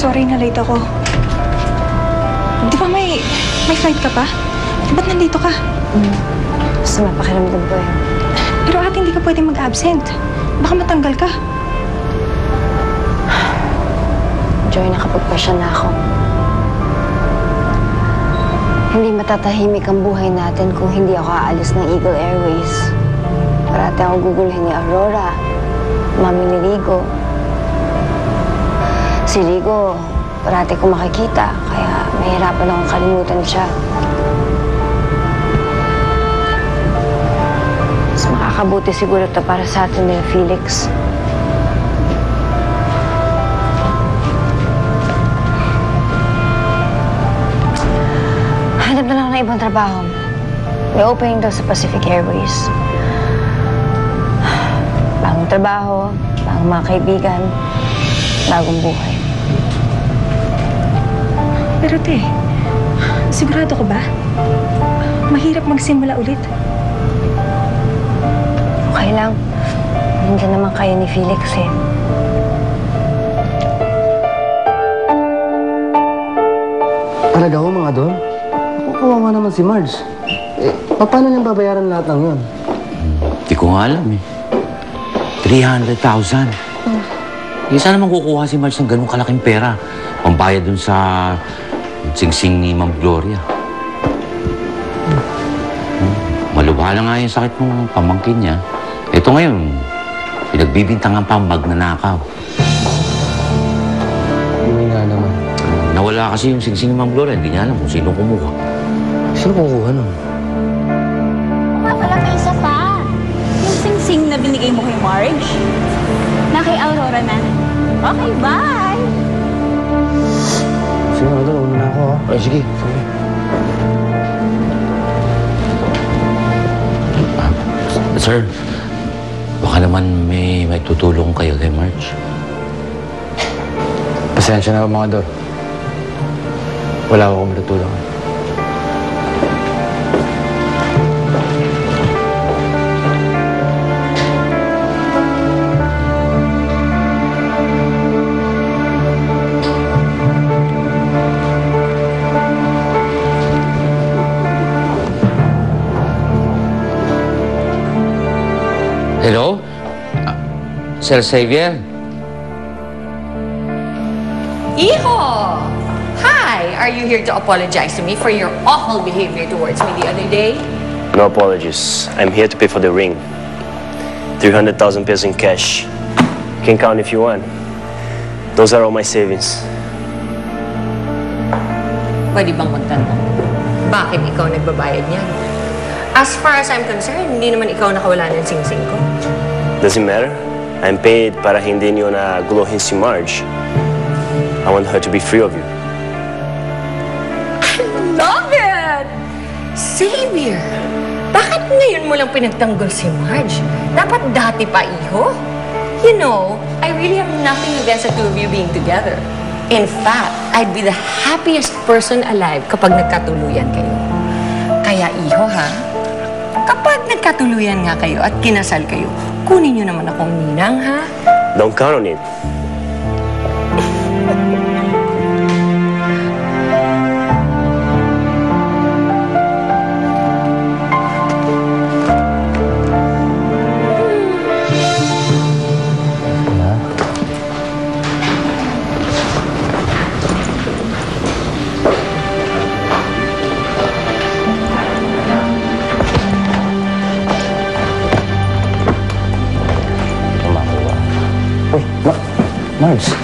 Sorry na late ako. Di ba may flight ka pa? Ba't nandito ka? Basta mapakiramdam ko eh. Pero ate, hindi ka pwede mag-absent. Baka matanggal ka. Joy, nakapagpasya na ako. Hindi matatahimik ang buhay natin kung hindi ako aalis ng Eagle Airways. Parati ako guguluhin ni Aurora, mami ni Rigo. Si Rigo, parati ko makikita, kaya mahirapan akong kalimutan siya. Mas makakabuti siguro ito para sa atin ni Felix. Hanap na lang ng ibang trabaho. May opening daw sa Pacific Airways. Bagong trabaho, bagong mga kaibigan, bagong buhay. Pero te, sigurado ka ba? Mahirap magsimula ulit. Okay lang. Nandiyan naman kayo ni Felix eh. Talaga ho, mga Don? Kawawa naman si Marge. Paano niyang babayaran lahat ng yun? Hindi ko nga alam eh. 300,000. Saan naman kukuha si Marge ng ganung kalaking pera? Pambayad dun sa singsing ni Ma'am Gloria. Malubha na nga yung sakit ng pamangkin niya. Ito ngayon, pinagbibintangan pa ang magnanakaw. Hindi nga naman. Nawala kasi yung singsing ni Ma'am Gloria. Hindi niya alam kung sino kumuha. Sino kukuha nun? Nga pala, may isa pa. Yung sing-sing na binigay mo kay Marge, na kay Aurora na. Okay, bye! Sige mga Don, una na ako ha. Ay, sige. Sorry. Sir, baka naman may tutulong kayo kay Marge. Pasensya na mga Don. Wala akong matutulungan. Hello? Sir Xavier? Iho! Hi! Are you here to apologize to me for your awful behavior towards me the other day? No apologies. I'm here to pay for the ring. 300,000 pesos in cash. You can count if you want. Those are all my savings. Pwede bang magtanong? Bakit ikaw nagbabayad niyan? As far as I'm concerned, hindi naman ikaw nakawala ng sing-sing ko. Doesn't matter. I'm paid para hindi niyo na guluhin si Marge. I want her to be free of you. I love it! Xavier, bakit ngayon mo lang pinagtanggol si Marge? Dapat dati pa, Iho. You know, I really have nothing against the two of you being together. In fact, I'd be the happiest person alive kapag nagkatuluyan kayo. Kaya, Iho, ha? Kapag nagkatuluyan nga kayo at kinasal kayo, kunin niyo naman akong ninang, ha? Don't count on it. Marge,